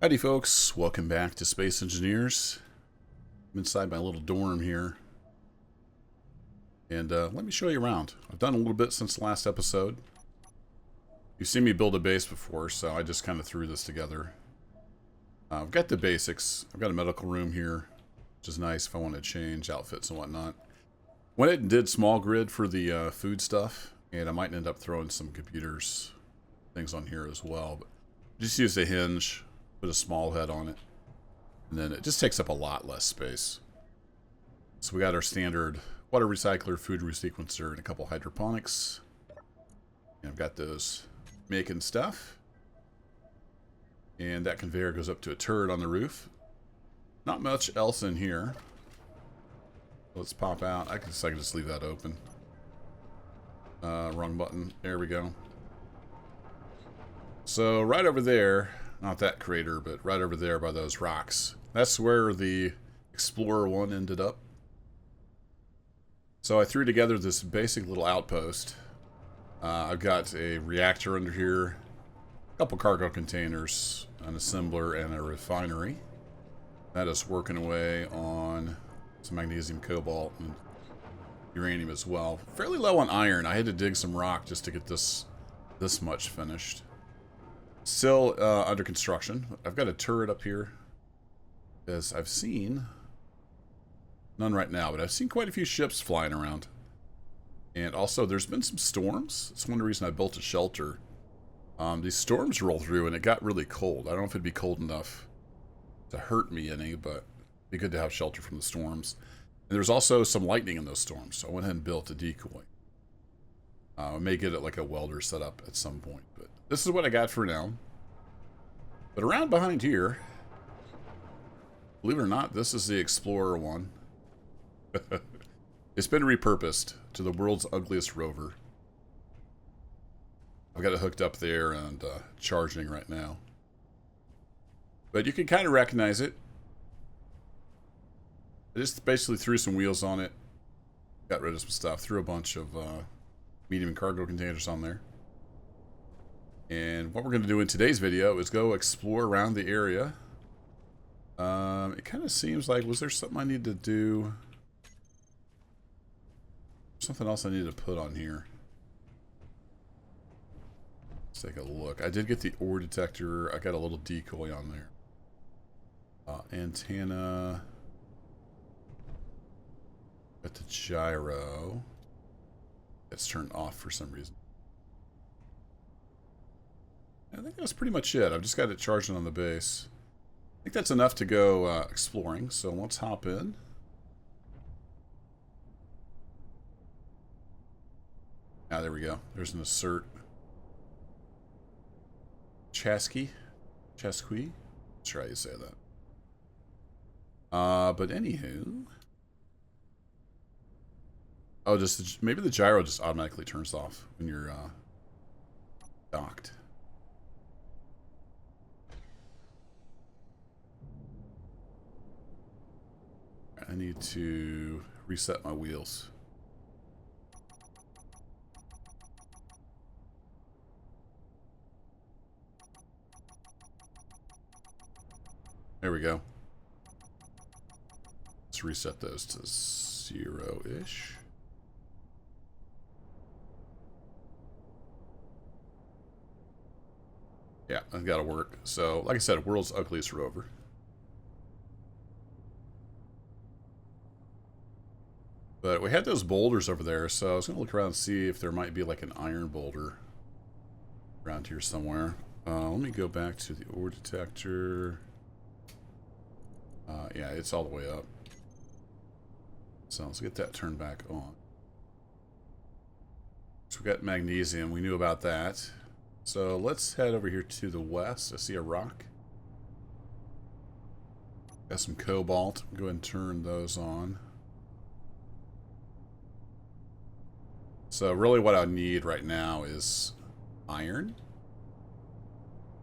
Howdy folks, welcome back to Space Engineers. I'm inside my little dorm here. And let me show you around. I've done a little bit since the last episode. You've seen me build a base before, so I just kind of threw this together. I've got the basics. I've got a medical room here, which is nice if I want to change outfits and whatnot. Went ahead and did small grid for the food stuff, and I might end up throwing some computers, things on here as well. But just use a hinge. Put a small head on it, and then it just takes up a lot less space. So we got our standard water recycler, food resequencer, and a couple hydroponics. And I've got those making stuff. And that conveyor goes up to a turret on the roof. Not much else in here. Let's pop out. I can just leave that open. Wrong button. There we go. So right over there, not that crater, but right over there by those rocks. That's where the Explorer 1 ended up. So I threw together this basic little outpost. I've got a reactor under here, a couple cargo containers, an assembler, and a refinery. That is working away on some magnesium, cobalt, and uranium as well. Fairly low on iron. I had to dig some rock just to get this much finished. Still under construction. I've got a turret up here, as I've seen, none right now, but I've seen quite a few ships flying around. And also, there's been some storms. That's one reason I built a shelter. These storms roll through, and it got really cold. I don't know if it'd be cold enough to hurt me any, but it'd be good to have shelter from the storms. And there's also some lightning in those storms, so I went ahead and built a decoy. I may get it like a welder set up at some point, but this is what I got for now. But around behind here, believe it or not, this is the Explorer 1. It's been repurposed to the world's ugliest rover. I've got it hooked up there and charging right now. But you can kind of recognize it. I just basically threw some wheels on it, got rid of some stuff, threw a bunch of medium and cargo containers on there. And what we're going to do in today's video is go explore around the area. It kind of seems like, was there something I need to do? Something else I need to put on here. Let's take a look. I did get the ore detector. I got a little decoy on there. Antenna. Got the gyro. It's turned off for some reason. I think that's pretty much it. I've just got it charging on the base. I think that's enough to go exploring, so let's hop in. Ah, there we go. There's an assert. Chasqui? Chasqui? Let's try to say that. But anywho. Oh, just maybe the gyro just automatically turns off when you're docked. I need to reset my wheels. There we go. Let's reset those to 0-ish. Yeah, that's got to work. So, like I said, world's ugliest rover. But we had those boulders over there, so I was going to look around and see if there might be like an iron boulder around here somewhere. Let me go back to the ore detector. Yeah, it's all the way up. So let's get that turned back on. So we got magnesium. We knew about that. So let's head over here to the west. I see a rock. Got some cobalt. Go ahead and turn those on. So really what I need right now is iron.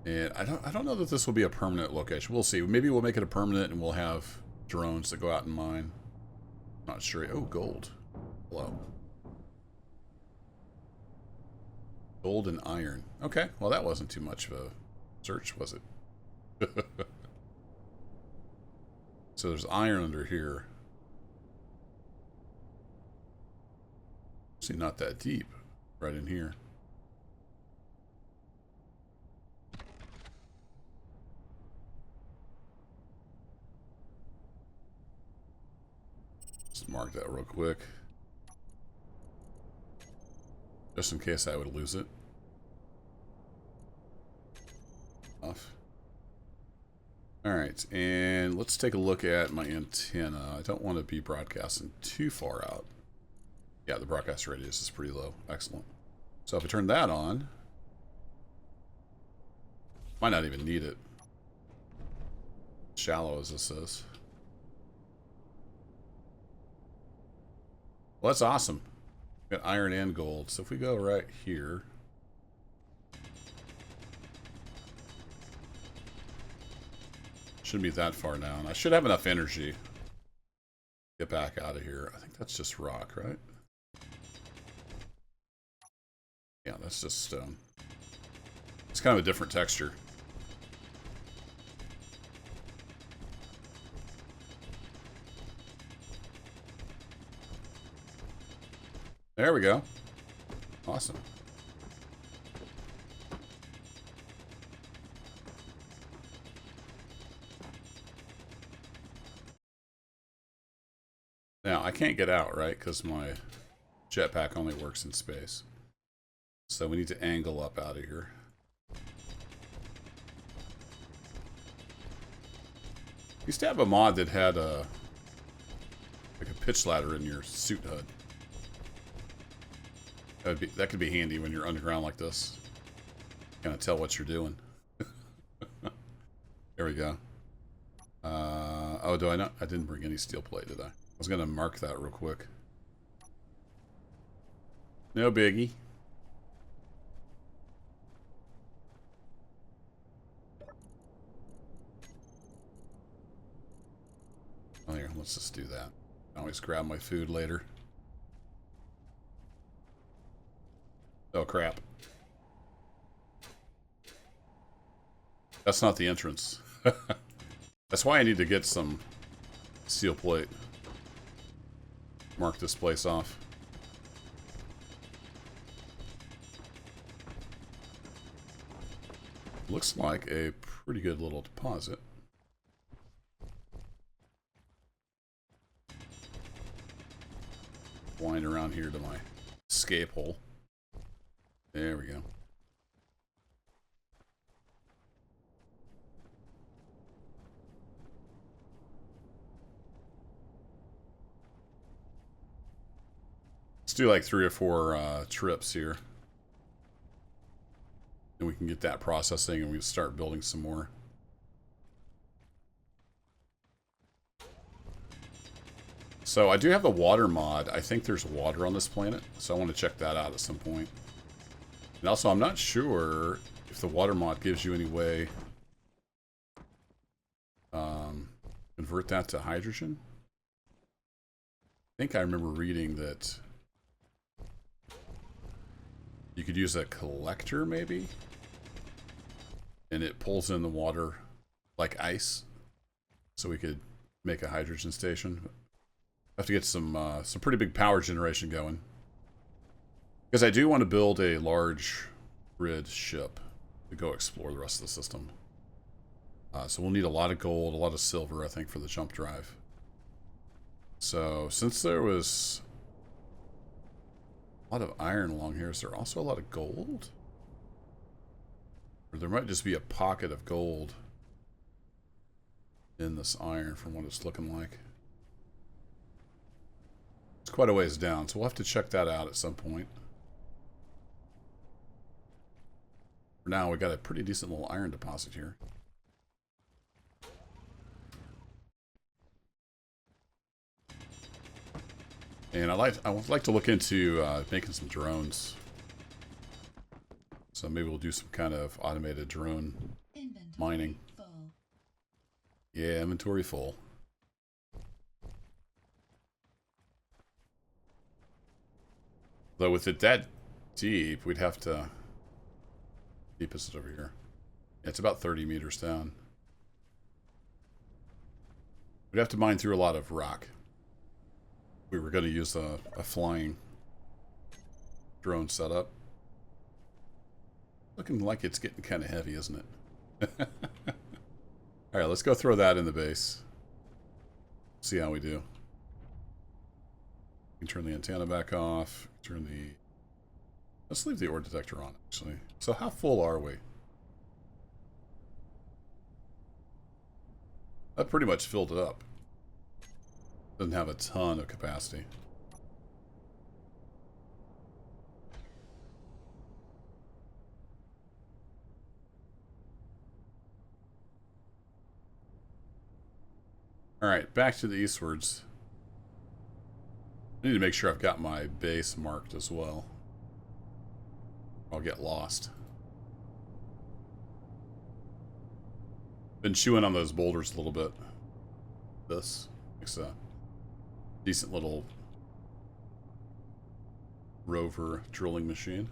And I don't know that this will be a permanent location. We'll see. Maybe we'll make it a permanent and we'll have drones that go out and mine. Not sure. Oh, gold. Hello. Gold and iron. Okay, well that wasn't too much of a search, was it? So there's iron under here. See, not that deep. Right in here. Just mark that real quick. Just in case I would lose it. Off. Alright, and let's take a look at my antenna. I don't want to be broadcasting too far out. Yeah, the broadcast radius is pretty low. Excellent. So if I turn that on, might not even need it. Shallow as this is. Well, that's awesome. Got iron and gold. So if we go right here. Shouldn't be that far down. I should have enough energy to get back out of here. I think that's just rock, right? Yeah, that's just stone. It's kind of a different texture. There we go. Awesome. Now, I can't get out, right? Because my jetpack only works in space. So we need to angle up out of here. Used to have a mod that had a like a pitch ladder in your suit HUD. That could be handy when you're underground like this. Kind of tell what you're doing. There we go. Oh, do I not? I didn't bring any steel plate, did I? I was going to mark that real quick. No biggie. Oh, here, let's just do that. I always grab my food later. Oh, crap. That's not the entrance. That's why I need to get some steel plate. Mark this place off. Looks like a pretty good little deposit. Wind around here to my escape hole. There we go. Let's do like 3 or 4 trips here. And we can get that processing and we can start building some more. So I do have the water mod. I think there's water on this planet, so I want to check that out at some point. And also, I'm not sure if the water mod gives you any way convert that to hydrogen. I think I remember reading that you could use a collector, maybe, and it pulls in the water like ice, so we could make a hydrogen station. I have to get some pretty big power generation going, because I do want to build a large grid ship to go explore the rest of the system. So we'll need a lot of gold, a lot of silver, I think, for the jump drive. So since there was a lot of iron along here, is there also a lot of gold? Or there might just be a pocket of gold in this iron from what it's looking like. It's quite a ways down, so we'll have to check that out at some point. For now, we got a pretty decent little iron deposit here. And I would like to look into making some drones. So maybe we'll do some kind of automated drone mining. Yeah, inventory full. Though with it that deep, we'd have to... Deepest is over here. Yeah, it's about 30 meters down. We'd have to mine through a lot of rock. We were going to use a flying drone setup. Looking like it's getting kind of heavy, isn't it? Alright, let's go throw that in the base. See how we do. You can turn the antenna back off. Turn the... Let's leave the ore detector on, actually. So how full are we? That pretty much filled it up. Doesn't have a ton of capacity. Alright, back to the eastwards. I need to make sure I've got my base marked as well. I'll get lost. Been chewing on those boulders a little bit. This makes a decent little rover drilling machine.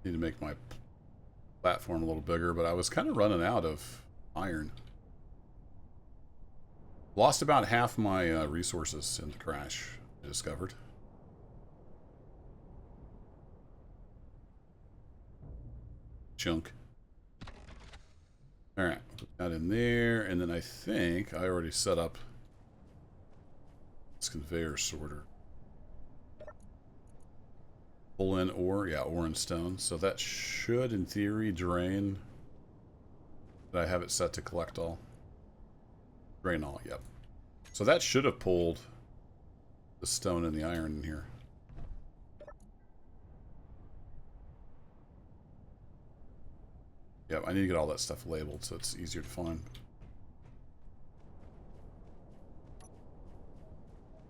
Need to make my platform a little bigger, but I was kind of running out of iron. Lost about half my resources in the crash, I discovered. Chunk. Alright, put that in there, and then I think I already set up this conveyor sorter. Pull in ore, yeah, ore and stone. So that should, in theory, drain. Did I have it set to collect all? Drain all, yep. So that should have pulled the stone and the iron in here. Yep, I need to get all that stuff labeled so it's easier to find.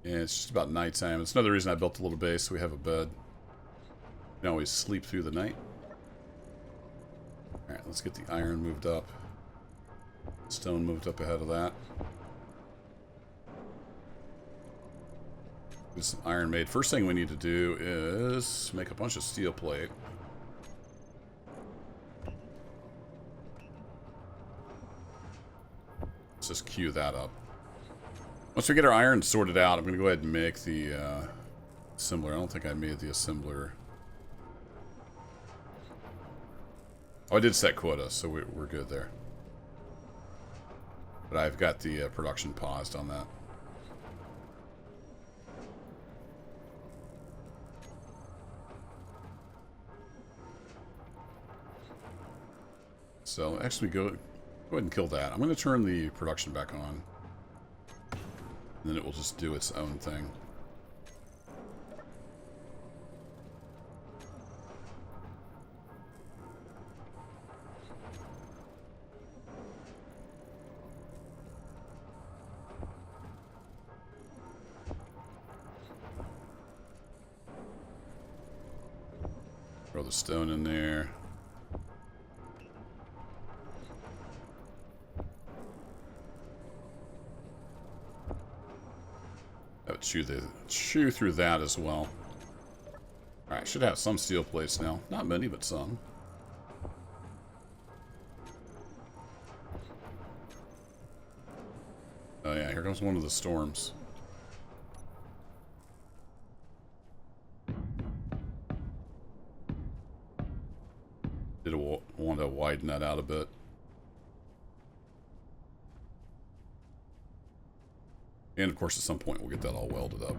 And it's just about nighttime. It's another reason I built a little base so we have a bed. You can always sleep through the night. Alright, let's get the iron moved up. Stone moved up ahead of that. Get some iron made. First thing we need to do is make a bunch of steel plate. Let's just queue that up. Once we get our iron sorted out, I'm going to go ahead and make the assembler. I don't think I made the assembler. Oh, I did set quota, so we're good there. But I've got the production paused on that. So actually go ahead and kill that. I'm going to turn the production back on. And then it will just do its own thing. Throw the stone in there. That would chew through that as well. Alright, should have some steel plates now. Not many, but some. Oh yeah, here comes one of the storms. Did want to widen that out a bit. And of course at some point we'll get that all welded up.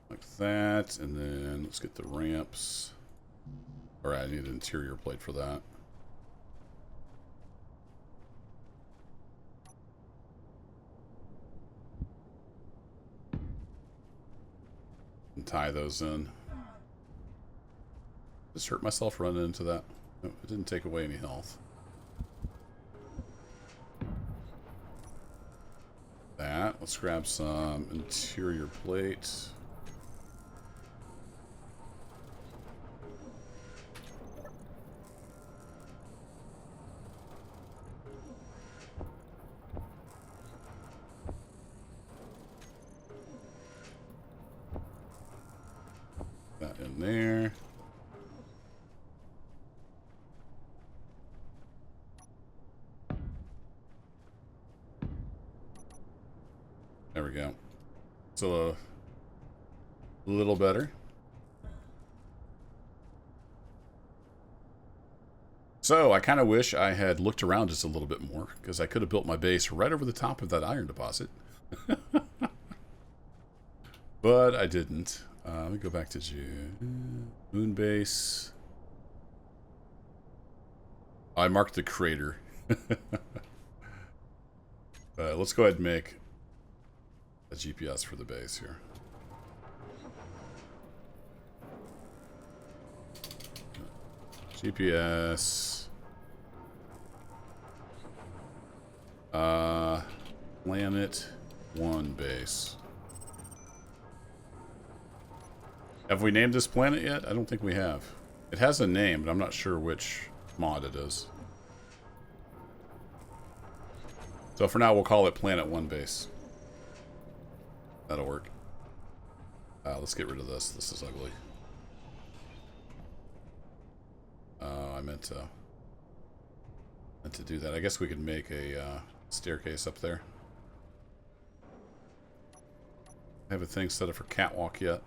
Like that, and then let's get the ramps. Alright, I need an interior plate for that. And tie those in. Just hurt myself running into that. No, it didn't take away any health. That. Let's grab some interior plates. there. There we go. So a little better. So I kind of wish I had looked around just a little bit more, because I could have built my base right over the top of that iron deposit. But I didn't. Let me go back to June. Moon base. I marked the crater. Let's go ahead and make a GPS for the base here. GPS. Planet 1 base. Have we named this planet yet? I don't think we have. It has a name, but I'm not sure which mod it is. So for now, we'll call it Planet 1 base. That'll work. Let's get rid of this. This is ugly. I meant to do that. I guess we could make a staircase up there. I have a thing set up for catwalk yet.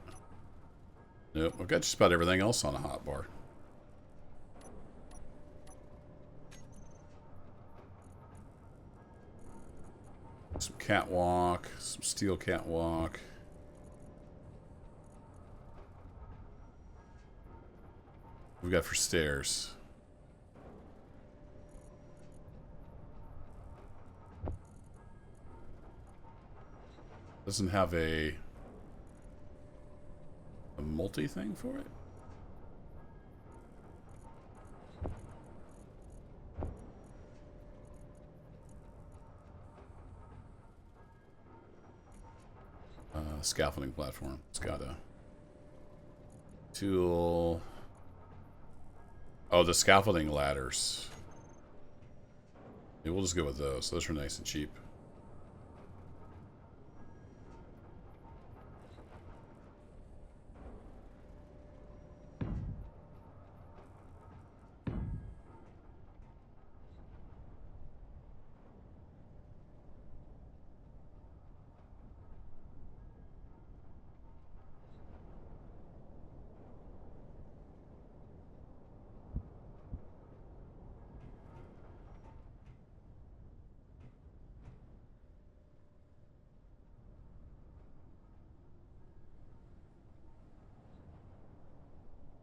Nope, I've got just about everything else on a hotbar. Some catwalk, some steel catwalk. We've got for stairs. Doesn't have a multi thing for it. Scaffolding platform. It's got a tool. Oh, the scaffolding ladders. Yeah, we'll just go with those. Those are nice and cheap.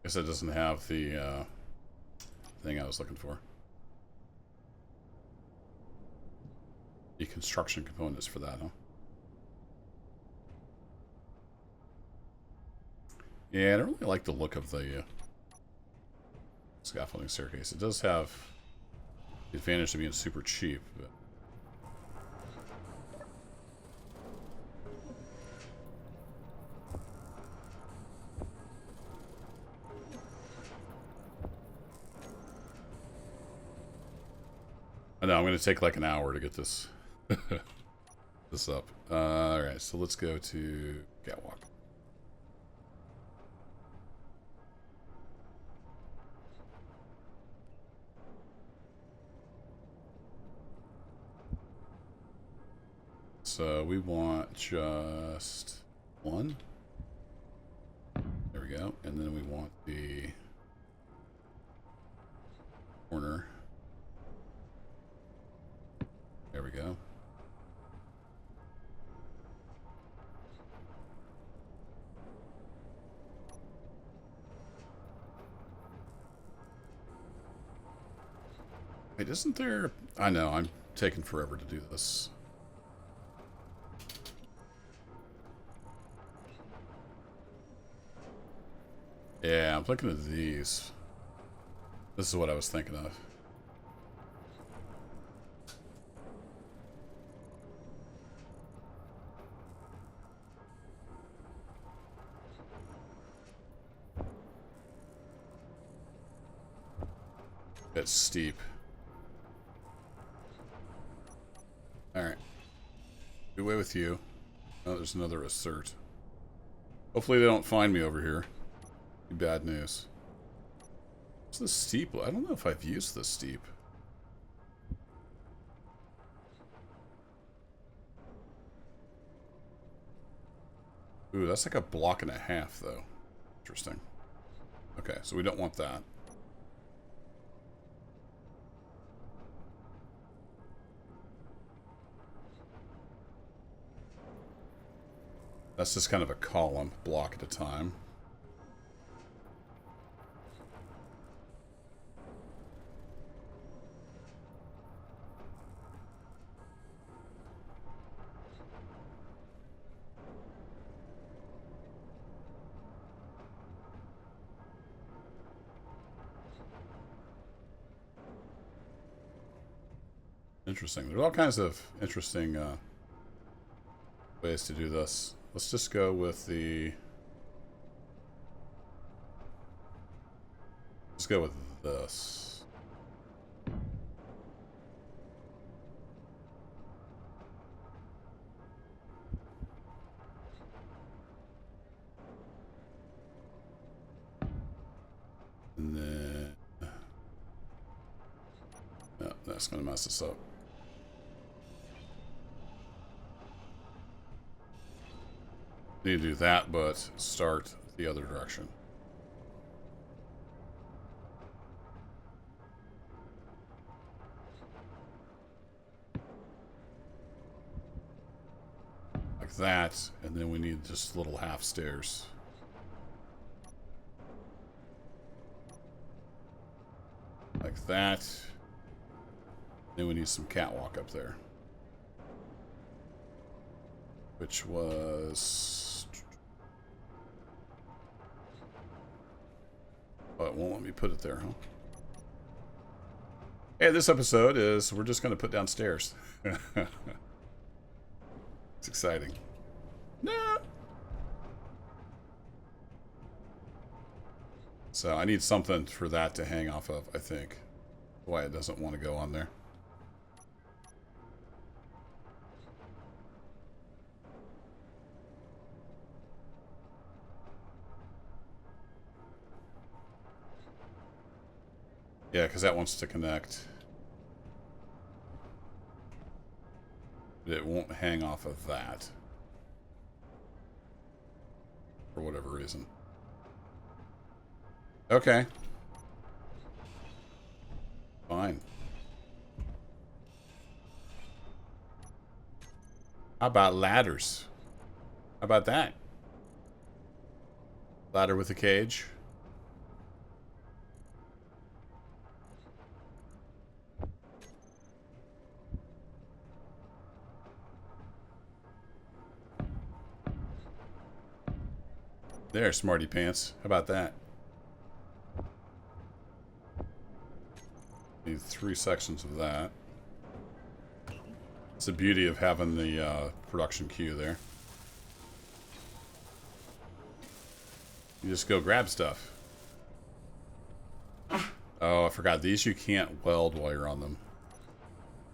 Guess it doesn't have the thing I was looking for. The construction components for that, huh? Yeah, I don't really like the look of the scaffolding staircase. It does have the advantage of being super cheap, but I know I'm going to take like an hour to get this this up. All right, so let's go to catwalk. So we want just one. There we go. And then we want the corner. There we go. Wait, isn't there... I know, I'm taking forever to do this. Yeah, I'm looking at these. This is what I was thinking of. It's steep. Alright. Do away with you. Oh, there's another assert. Hopefully they don't find me over here. Bad news. What's the steep? I don't know if I've used the steep. Ooh, that's like a block and a half, though. Interesting. Okay, so we don't want that. That's just kind of a column, block at a time. Interesting. There's all kinds of interesting ways to do this. Let's just go with the... Let's go with this. And then... No, that's going to mess us up. Need to do that, but start the other direction. Like that, and then we need just little half stairs. Like that. Then we need some catwalk up there. Which was... Oh, it won't let me put it there, huh? Hey, this episode is... We're just going to put down stairs. It's exciting. No! So I need something for that to hang off of, I think. Why it doesn't want to go on there. Yeah, because that wants to connect. But it won't hang off of that. For whatever reason. Okay. Fine. How about ladders? How about that? Ladder with a cage. There, smarty pants. How about that? Need 3 sections of that. It's the beauty of having the production queue there. You just go grab stuff. Oh, I forgot. These you can't weld while you're on them.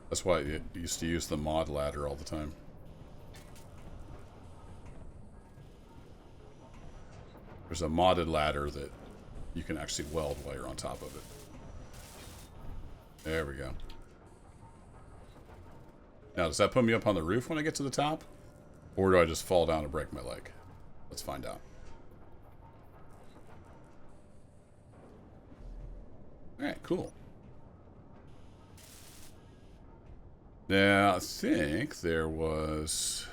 That's why you used to use the mod ladder all the time. There's a modded ladder that you can actually weld while you're on top of it. There we go. Now, does that put me up on the roof when I get to the top? Or do I just fall down and break my leg? Let's find out. Alright, cool. Now, I think there was...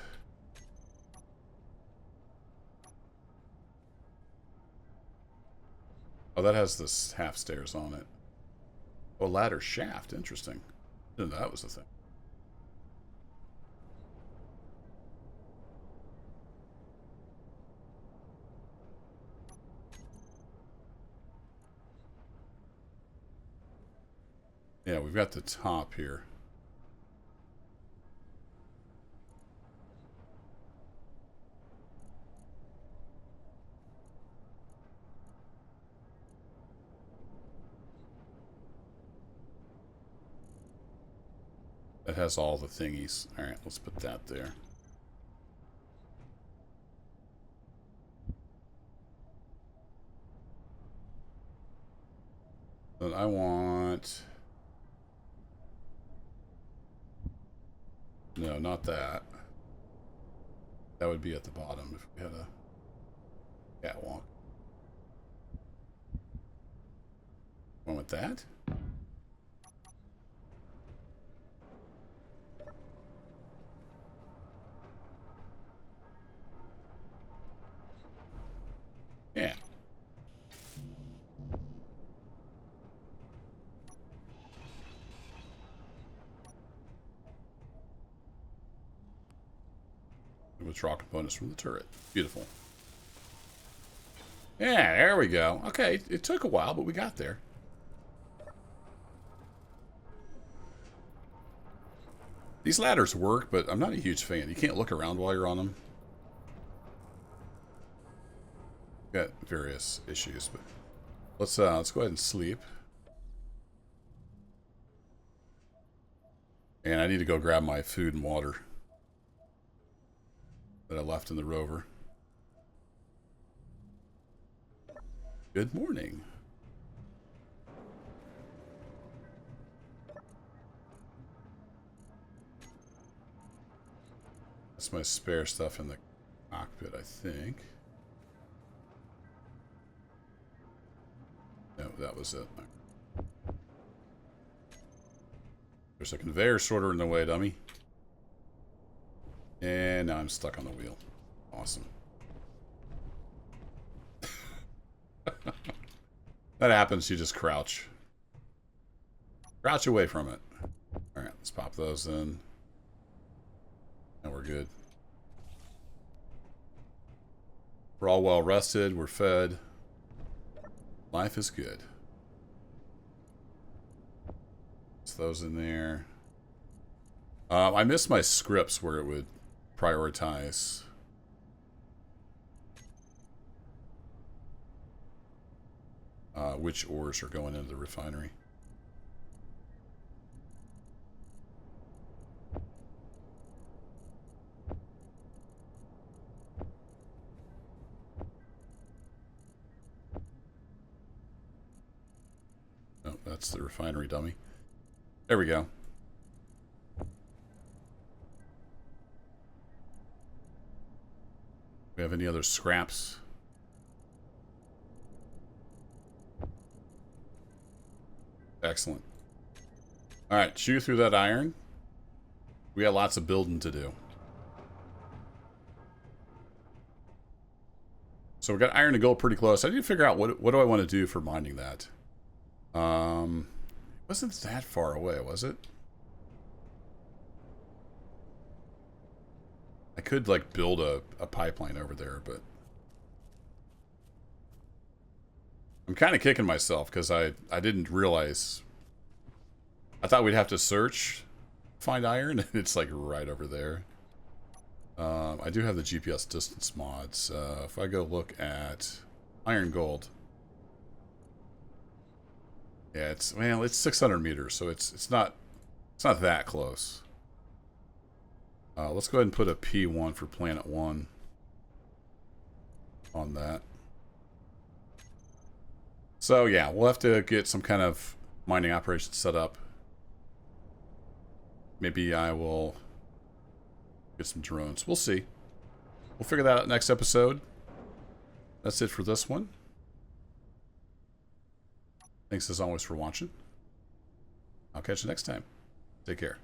Oh, that has this half stairs on it. Oh, ladder shaft. Interesting. Didn't know that was the thing. Yeah, we've got the top here. That has all the thingies. Alright, let's put that there. But I want... No, not that. That would be at the bottom if we had a catwalk. One with that? Yeah. Withdraw components from the turret. Beautiful. Yeah, there we go. Okay, it took a while, but we got there. These ladders work, but I'm not a huge fan. You can't look around while you're on them. Got various issues, but let's go ahead and sleep. And I need to go grab my food and water that I left in the rover. Good morning. That's my spare stuff in the cockpit, I think. No, that was it. There's a conveyor sorter in the way, dummy. And now I'm stuck on the wheel. Awesome. That happens, you just crouch. Crouch away from it. Alright, let's pop those in. And we're good. We're all well rested, we're fed. Life is good. Put those in there. I missed my scripts where it would prioritize. Which ores are going into the refinery. Oh, that's the refinery dummy. There we go. We have any other scraps? Excellent. Alright, chew through that iron. We got lots of building to do. So we got iron and gold pretty close. I need to figure out what do I want to do for mining that. It wasn't that far away, was it? I could like build a pipeline over there, but I'm kind of kicking myself because I didn't realize. I thought we'd have to search, find iron, and it's like right over there. I do have the GPS distance mods. If I go look at iron gold, yeah, it's 600 meters, so it's not that close. Let's go ahead and put a P1 for Planet 1 on that. So yeah, we'll have to get some kind of mining operation set up. Maybe I will get some drones. We'll see. We'll figure that out next episode. That's it for this one. Thanks as always for watching. I'll catch you next time. Take care.